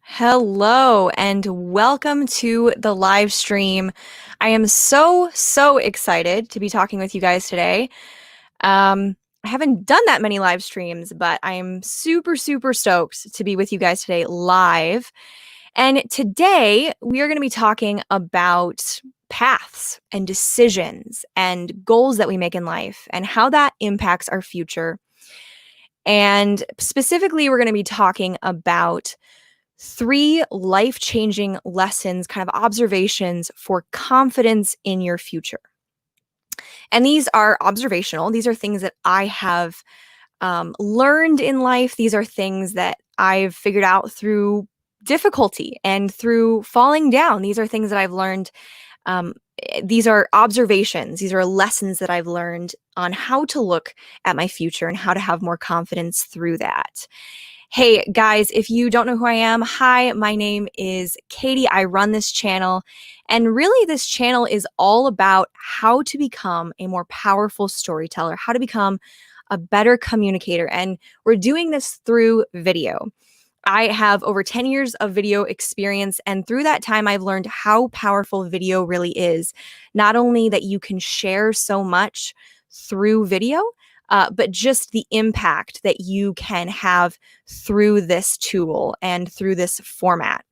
Hello and welcome to the live stream. I am so excited to be talking with you guys today. I haven't done that many live streams, but I am super stoked to be with you guys today live. And today we are going to be talking about paths and decisions and goals that we make in life and how that impacts our future. And specifically, we're going to be talking about three life-changing lessons, kind of observations for confidence in your future. And these are observational. These are things that I have learned in life. These are things that I've figured out through difficulty and through falling down. These are things that I've learned. These are observations. These are lessons that I've learned on how to look at my future and how to have more confidence through that. Hey guys, if you don't know who I am, hi, my name is Katie. I run this channel, and really this channel is all about how to become a more powerful storyteller, how to become a better communicator, and we're doing this through video. I have over 10 years of video experience, and through that time, I've learned how powerful video really is. Not only that you can share so much through video, but just the impact that you can have through this tool and through this format.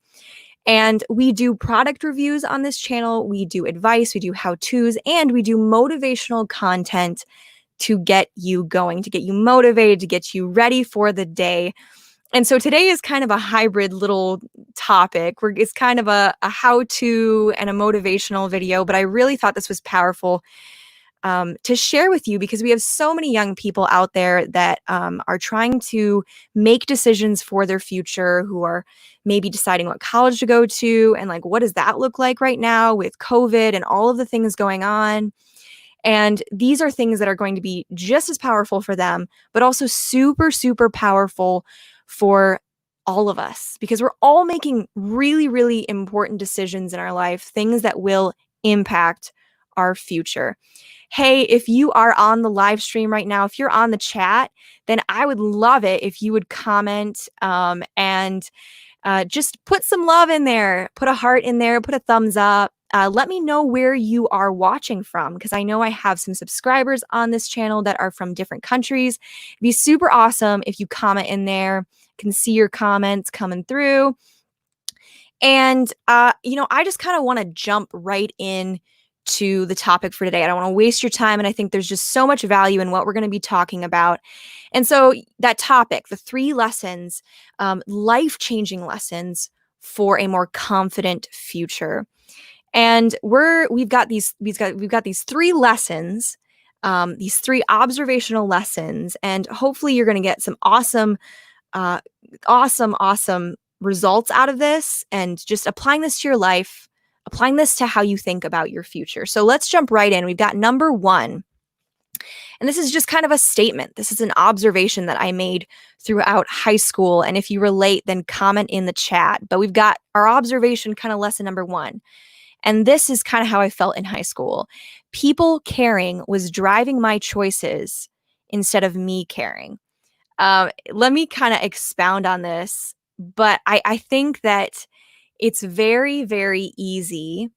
And we do product reviews on this channel, we do advice, we do how-tos, and we do motivational content to get you going, to get you motivated, to get you ready for the day. And so today is kind of a hybrid little topic. It's kind of a how-to and a motivational video, but I really thought this was powerful to share with you because we have so many young people out there that are trying to make decisions for their future, who are maybe deciding what college to go to and like, what does that look like right now with COVID and all of the things going on. And these are things that are going to be just as powerful for them, but also super powerful for all of us, because we're all making really important decisions in our life, things that will impact our future. Hey, if you are on the live stream right now, if you're on the chat, then I would love it if you would comment and just put some love in there, put a heart in there, put a thumbs up. Let me know where you are watching from, because I know I have some subscribers on this channel that are from different countries. It'd be super awesome if you comment in there. I can see your comments coming through. And, I just kind of want to jump right in to the topic for today. I don't want to waste your time. And I think there's just so much value in what we're going to be talking about. And so that topic, the three lessons, life-changing lessons for a more confident future. And we've got these three lessons, these three observational lessons, and hopefully you're going to get some awesome results out of this, and just applying this to your life, applying this to how you think about your future. So let's jump right in. We've got number one. And this is just kind of a statement. This is an observation that I made throughout high school. And if you relate, then comment in the chat. But we've got our observation, kind of lesson number one. And this is kind of how I felt in high school. People caring was driving my choices instead of me caring. Let me kind of expound on this, but I think that it's very easy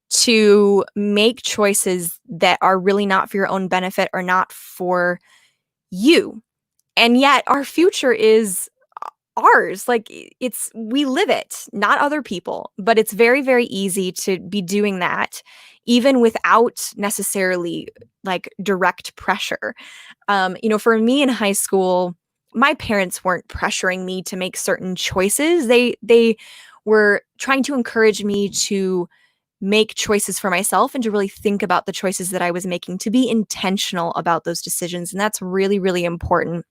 to make choices that are really not for your own benefit or not for you. And yet our future is ours. Like, we live it, not other people. But it's very easy to be doing that even without necessarily like direct pressure. For me in high school, my parents weren't pressuring me to make certain choices. They were trying to encourage me to make choices for myself and to really think about the choices that I was making, to be intentional about those decisions. And that's really important.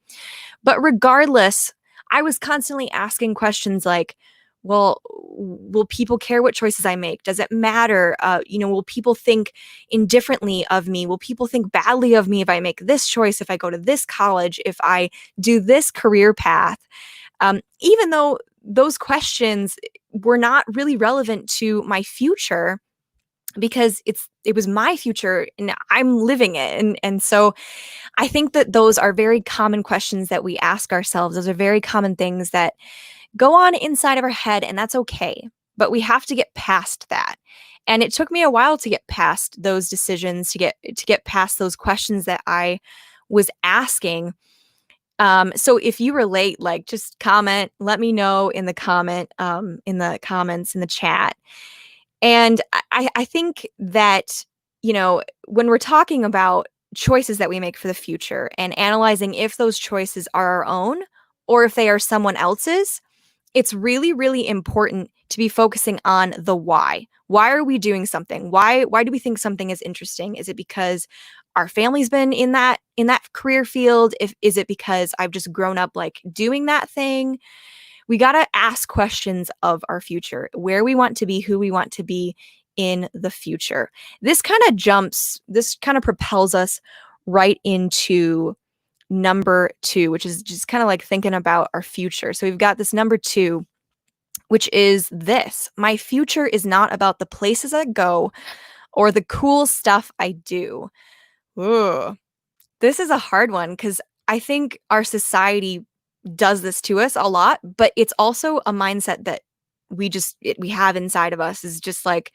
But regardless, I was constantly asking questions like, well, will people care what choices I make? Does it matter? Will people think indifferently of me? Will people think badly of me if I make this choice, if I go to this college, if I do this career path? Even though those questions were not really relevant to my future, because it was my future and I'm living it. And so I think that those are very common questions that we ask ourselves. Those are very common things that go on inside of our head, and that's okay. But we have to get past that. And it took me a while to get past those decisions, to get past those questions that I was asking. So if you relate, like, just comment, let me know in the in the comments in the chat. And I think that, when we're talking about choices that we make for the future and analyzing if those choices are our own or if they are someone else's, it's really, really important to be focusing on the why. Why are we doing something? Why do we think something is interesting? Is it because our family's been in that career field? If is it because I've just grown up like doing that thing? We got to ask questions of our future, where we want to be, who we want to be in the future. This kind of propels us right into number 2, which is just kind of like thinking about our future. So we've got this number 2, which is this: my future is not about the places I go or the cool stuff I do. Ooh, this is a hard one because I think our society does this to us a lot, but it's also a mindset that we have inside of us, is just like,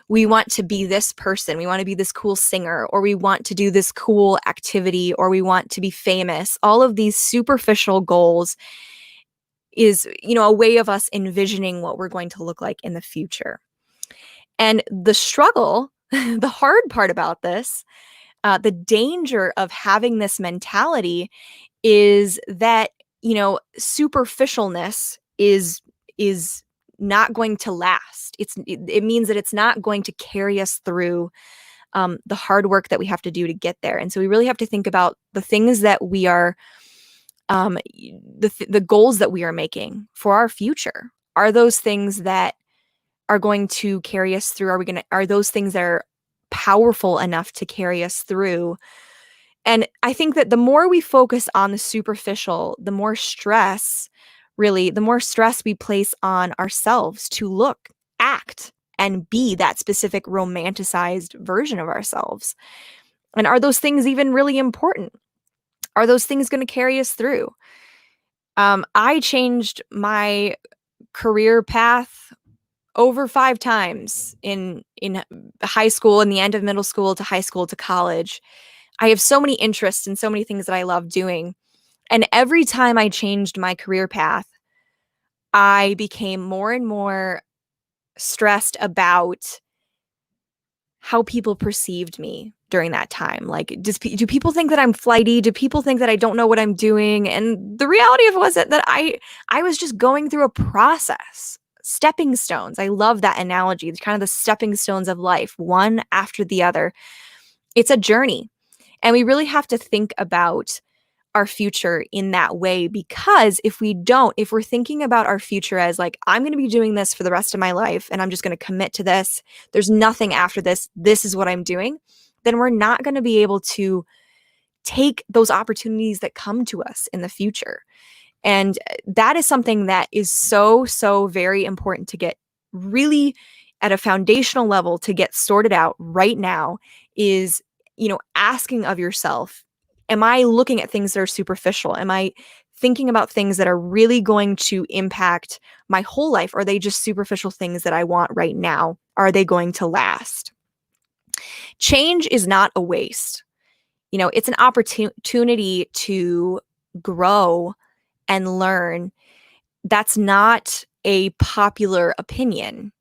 we want to be this person, we want to be this cool singer, or we want to do this cool activity, or we want to be famous. All of these superficial goals is, a way of us envisioning what we're going to look like in the future. And the struggle, the hard part about this, the danger of having this mentality is that, superficialness is not going to last. It means that it's not going to carry us through the hard work that we have to do to get there. And so we really have to think about the things that we are, the goals that we are making for our future. Are those things that are going to carry us through? Are those things that are powerful enough to carry us through? And I think that the more we focus on the superficial, the more stress we place on ourselves to look, act, and be that specific romanticized version of ourselves. And are those things even really important? Are those things going to carry us through? I changed my career path over 5 times in high school, in the end of middle school to high school to college. I have so many interests and so many things that I love doing. And every time I changed my career path, I became more and more stressed about how people perceived me during that time. Like, do people think that I'm flighty? Do people think that I don't know what I'm doing? And the reality of it was that I was just going through a process. Stepping stones. I love that analogy. It's kind of the stepping stones of life, one after the other. It's a journey. And we really have to think about our future in that way, because if we're thinking about our future as like, I'm going to be doing this for the rest of my life and I'm just going to commit to this, there's nothing after this, this is what I'm doing, then we're not going to be able to take those opportunities that come to us in the future. And that is something that is so, so very important to get really at a foundational level to get sorted out right now, is, asking of yourself, am I looking at things that are superficial? Am I thinking about things that are really going to impact my whole life? Or are they just superficial things that I want right now? Are they going to last? Change is not a waste. It's an opportunity to grow and learn. That's not a popular opinion.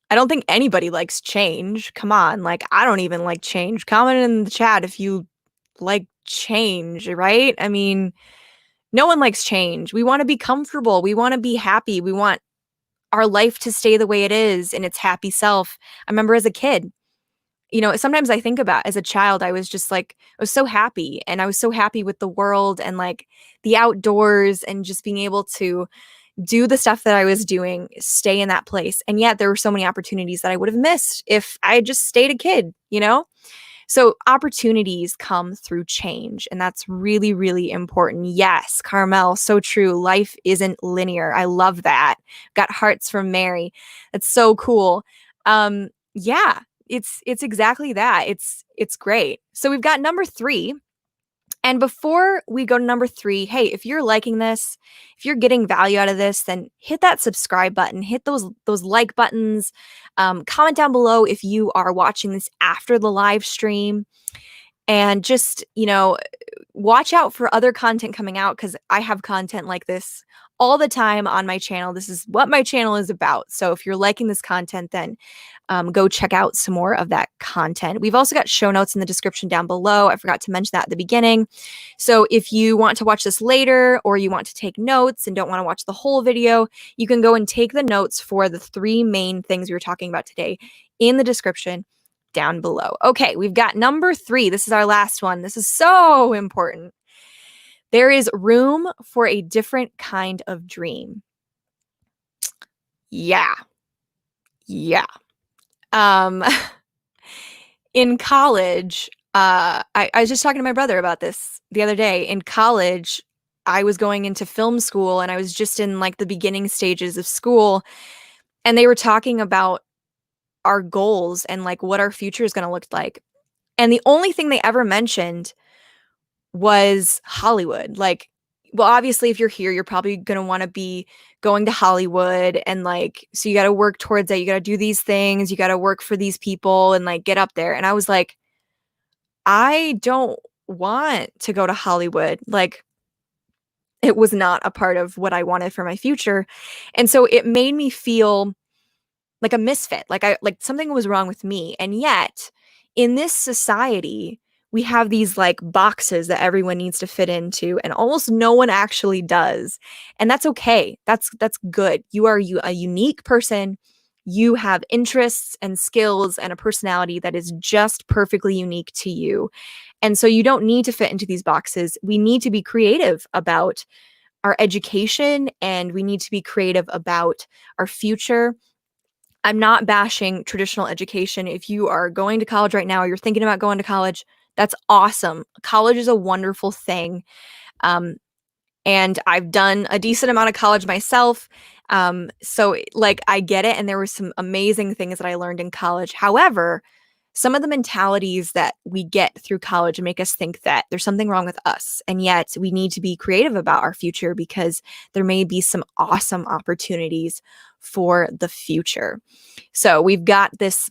I don't think anybody likes change. Come on, like, I don't even like change. Comment in the chat if you like change, right? I mean, no one likes change. We want to be comfortable. We want to be happy. We want our life to stay the way it is in its happy self. I remember as a kid, sometimes I think about as a child, I was just like, I was so happy, and I was so happy with the world and like the outdoors and just being able to do the stuff that I was doing, stay in that place. And yet there were so many opportunities that I would have missed if I had just stayed a kid, So opportunities come through change, and that's really, really important. Yes, Carmel, so true. Life isn't linear. I love that. Got hearts from Mary. That's so cool. Yeah, it's exactly that. It's great. So we've got number 3, And before we go to number 3, hey, if you're liking this, if you're getting value out of this, then hit that subscribe button, hit those like buttons, comment down below if you are watching this after the live stream, and just, watch out for other content coming out because I have content like this all the time on my channel. This is what my channel is about. So if you're liking this content, then go check out some more of that content. We've also got show notes in the description down below. I forgot to mention that at the beginning. So if you want to watch this later or you want to take notes and don't want to watch the whole video, you can go and take the notes for the 3 main things we were talking about today in the description down below. Okay, we've got number 3. This is our last one. This is so important. There is room for a different kind of dream. Yeah. In college, I was just talking to my brother about this the other day. In college, I was going into film school and I was just in like the beginning stages of school, and they were talking about our goals and like what our future is going to look like. And the only thing they ever mentioned was Hollywood. Like, well, obviously, if you're here, you're probably going to want to be going to Hollywood. And like, so you got to work towards that. You got to do these things. You got to work for these people and like get up there. And I was like, I don't want to go to Hollywood. Like, it was not a part of what I wanted for my future. And so it made me feel like a misfit, like something was wrong with me. And yet, in this society, we have these like boxes that everyone needs to fit into, and almost no one actually does. And that's okay. That's good. You are a unique person. You have interests and skills and a personality that is just perfectly unique to you. And so you don't need to fit into these boxes. We need to be creative about our education, and we need to be creative about our future. I'm not bashing traditional education. If you are going to college right now or you're thinking about going to college, that's awesome. College is a wonderful thing. And I've done a decent amount of college myself. So like I get it. And there were some amazing things that I learned in college. However, some of the mentalities that we get through college make us think that there's something wrong with us. And yet we need to be creative about our future because there may be some awesome opportunities for the future. So we've got this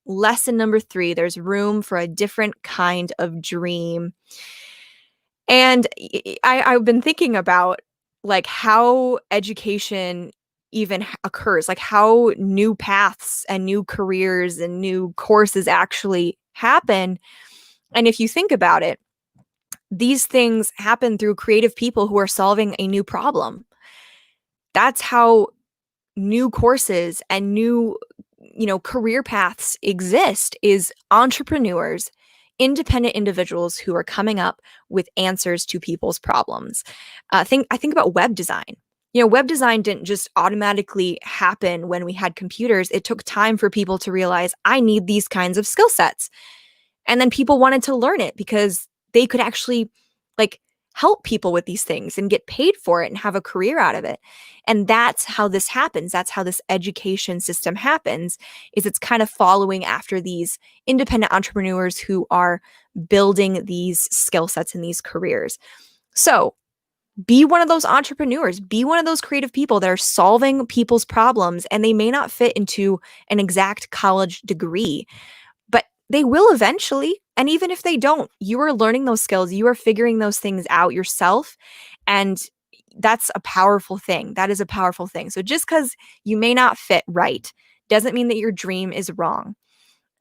lesson number 3. There's room for a different kind of dream. And I've been thinking about like how education even occurs, like how new paths and new careers and new courses actually happen. And if you think about it, these things happen through creative people who are solving a new problem. That's how new courses and new, career paths exist, is entrepreneurs, independent individuals who are coming up with answers to people's problems. I think about web design. Web design didn't just automatically happen when we had computers. It took time for people to realize, I need these kinds of skill sets. And then people wanted to learn it because they could actually like help people with these things and get paid for it and have a career out of it. And that's how this happens. That's how this education system happens, is it's kind of following after these independent entrepreneurs who are building these skill sets and these careers. So be one of those entrepreneurs, be one of those creative people that are solving people's problems, and they may not fit into an exact college degree, but they will eventually. And even if they don't, you are learning those skills, you are figuring those things out yourself. And that's a powerful thing. That is a powerful thing. So just because you may not fit right doesn't mean that your dream is wrong.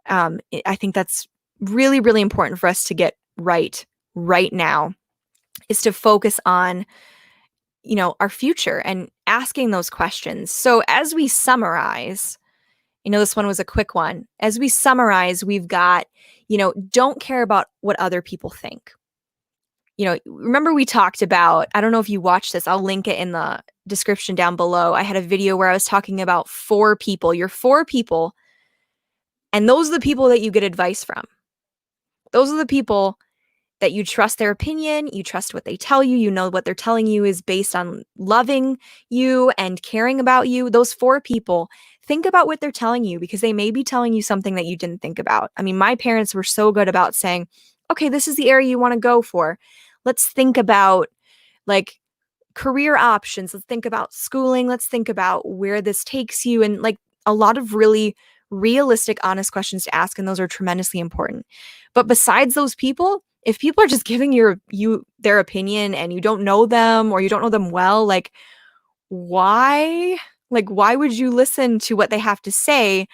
I think that's really, really important for us to get right now, is to focus on, our future and asking those questions. So as we summarize, this one was a quick one. As we summarize, we've got, don't care about what other people think. Remember we talked about, I don't know if you watched this, I'll link it in the description down below. I had a video where I was talking about 4 people. You're 4 people, and those are the people that you get advice from. Those are the people that you trust their opinion, you trust what they tell you, you know what they're telling you is based on loving you and caring about you. Those 4 people, think about what they're telling you, because they may be telling you something that you didn't think about. I mean, my parents were so good about saying, okay, this is the area you want to go for. Let's think about like career options. Let's think about schooling. Let's think about where this takes you, and like a lot of really realistic, honest questions to ask. And those are tremendously important. But besides those people, if people are just giving you their opinion and you don't know them or you don't know them well, like why? Like why would you listen to what they have to say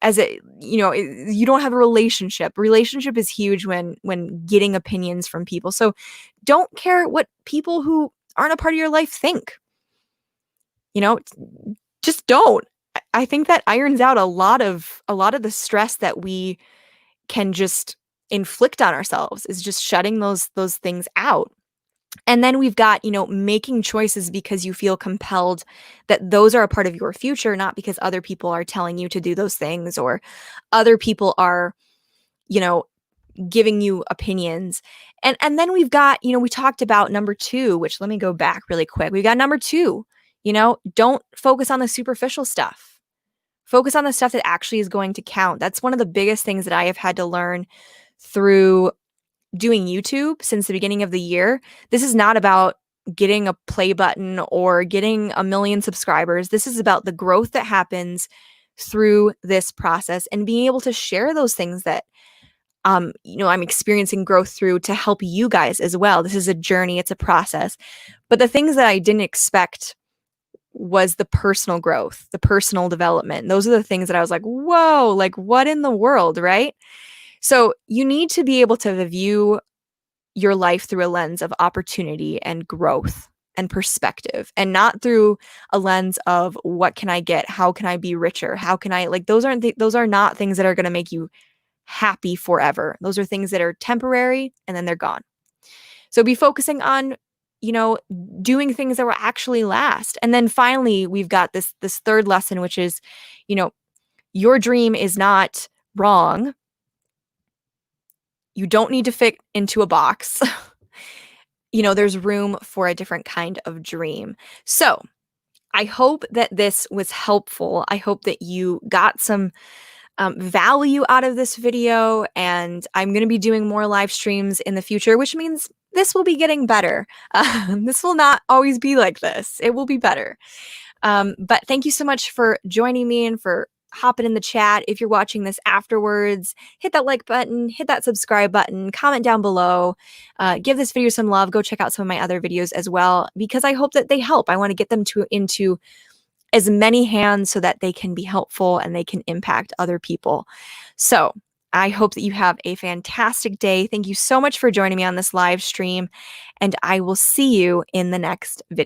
as you don't have a relationship is huge when getting opinions from people. So don't care what people who aren't a part of your life think. you know just don't. I think that irons out a lot of the stress that we can just inflict on ourselves, is just shutting those things out. And then we've got, making choices because you feel compelled that those are a part of your future, not because other people are telling you to do those things, or other people are, you know, giving you opinions. And then we've got, we talked about number 2, which let me go back really quick. We got number 2, don't focus on the superficial stuff. Focus on the stuff that actually is going to count. That's one of the biggest things that I have had to learn through doing YouTube since the beginning of the year. This is not about getting a play button or getting a million subscribers. This is about the growth that happens through this process and being able to share those things that I'm experiencing growth through to help you guys as well. This is a journey, it's a process. But the things that I didn't expect was the personal growth, the personal development. Those are the things that I was like, whoa, like what in the world, right? So you need to be able to view your life through a lens of opportunity and growth and perspective, and not through a lens of what can I get? How can I be richer? How can I, like, those are not things that are going to make you happy forever. Those are things that are temporary and then they're gone. So be focusing on, doing things that will actually last. And then finally, we've got this third lesson, which is, your dream is not wrong. You don't need to fit into a box. There's room for a different kind of dream. So I hope that this was helpful. I hope that you got some value out of this video, and I'm going to be doing more live streams in the future, which means this will be getting better. This will not always be like this. It will be better. But thank you so much for joining me and for hopping in the chat. If you're watching this afterwards, hit that like button, hit that subscribe button, comment down below, give this video some love. Go check out some of my other videos as well, because I hope that they help. I want to get them into as many hands so that they can be helpful and they can impact other people. So I hope that you have a fantastic day. Thank you so much for joining me on this live stream, and I will see you in the next video.